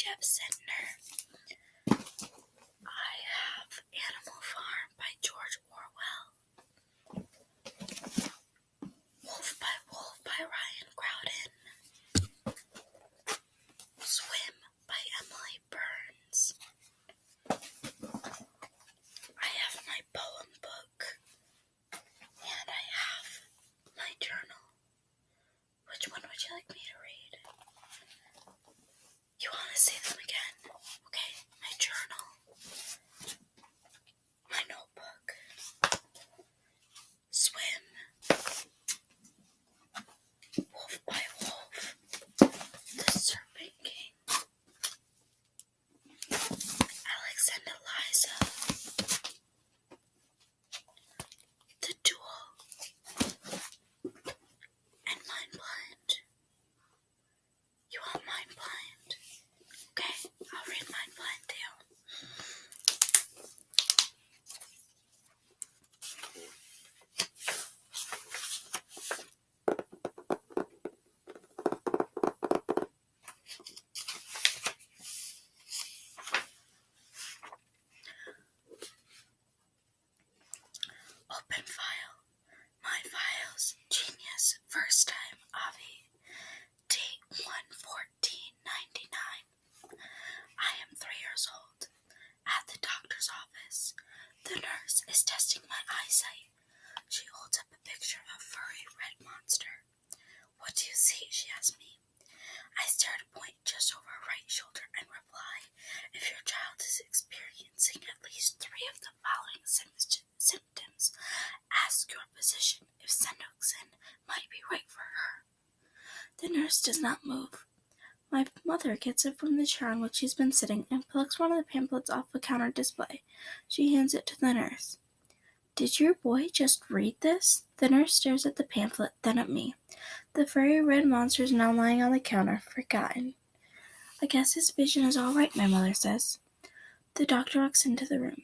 Jeff Sentner. I have Animal Farm by George Orwell. Wolf by Ryan Crowden. Swim by Emily Burns. I have my poem book. And I have my journal. Which one would you like me to read? You want to say them again? Okay, my journal. My notebook. Swim. Wolf by Wolf. The Serpent King. Alex and Eliza. The Duel. And Mind Blind. You want Mind Blind? Okay, I'll read Mind Blind to you. Open file. My files. Genius. First time. Avi. Date 1/14/99. I am 3 years old. At the doctor's office. The nurse is testing my eyesight. She holds up a picture of a furry red monster. What do you see? She asks me. I stare at a point just over her right shoulder and reply, if your child is experiencing at least 3 of the following symptoms, ask your physician if Sendoxin might be right for her. The nurse does not move. My mother gets up from the chair on which she's been sitting and plucks one of the pamphlets off the counter display. She hands it to the nurse. Did your boy just read this? The nurse stares at the pamphlet, then at me. The furry red monster is now lying on the counter, forgotten. I guess his vision is all right, my mother says. The doctor walks into the room.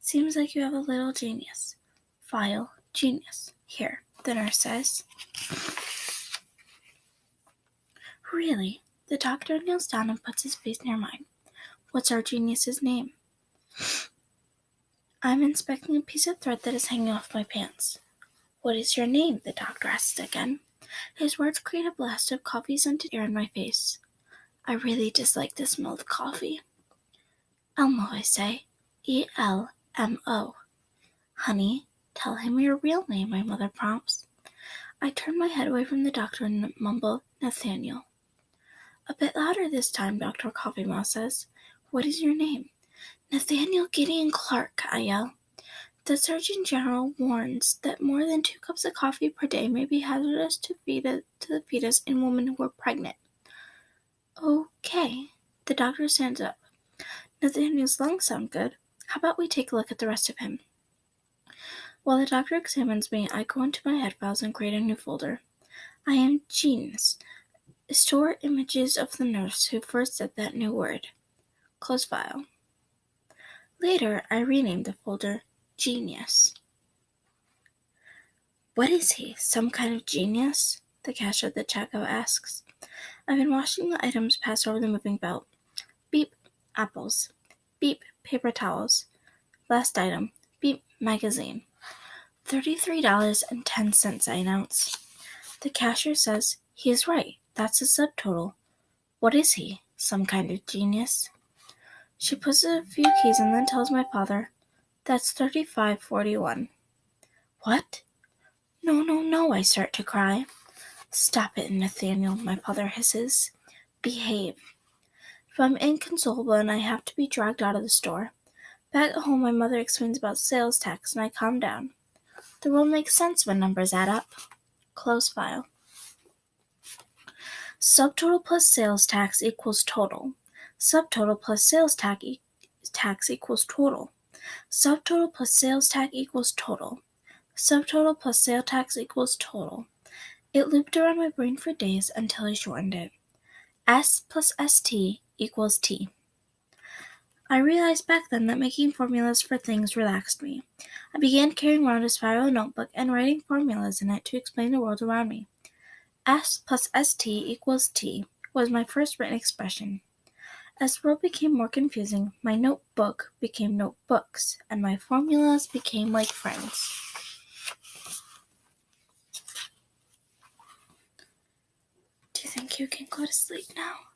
Seems like you have a little genius. File, genius. Here, the nurse says. Really? The doctor kneels down and puts his face near mine. What's our genius's name? I'm inspecting a piece of thread that is hanging off my pants. What is your name? The doctor asks again. His words create a blast of coffee-scented air in my face. I really dislike the smell of coffee. Elmo, I say. E-L-M-O. Honey, tell him your real name, my mother prompts. I turn my head away from the doctor and mumble, Nathaniel. A bit louder this time, Dr. Coffee Mouth says. What is your name? Nathaniel Gideon Clark, I yell. The Surgeon General warns that more than 2 cups of coffee per day may be hazardous to the fetus in women who are pregnant. Okay. The doctor stands up. Nathaniel's lungs sound good. How about we take a look at the rest of him? While the doctor examines me, I go into my head files and create a new folder. I am Genes. Store images of the nurse who first said that new word. Close file. Later, I renamed the folder Genius. What is he? Some kind of genius? The cashier at the checkout asks. I've been watching the items pass over the moving belt. Beep, apples. Beep, paper towels. Last item. Beep, magazine. $33.10, I announce. The cashier says, he is right. That's a subtotal. What is he? Some kind of genius? She puts a few keys and then tells my father, that's $35.41. What? No, I start to cry. Stop it, Nathaniel, my father hisses. Behave. If I'm inconsolable and I have to be dragged out of the store. Back at home, my mother explains about sales tax and I calm down. The world makes sense when numbers add up. Close file. Subtotal plus sales tax equals total. Subtotal plus sales tax equals total. Subtotal plus sales tax equals total. Subtotal plus sales tax equals total. It looped around my brain for days until I shortened it. S plus ST equals T. I realized back then that making formulas for things relaxed me. I began carrying around a spiral notebook and writing formulas in it to explain the world around me. S plus ST equals T was my first written expression. As the world became more confusing, my notebook became notebooks, and my formulas became like friends. Do you think you can go to sleep now?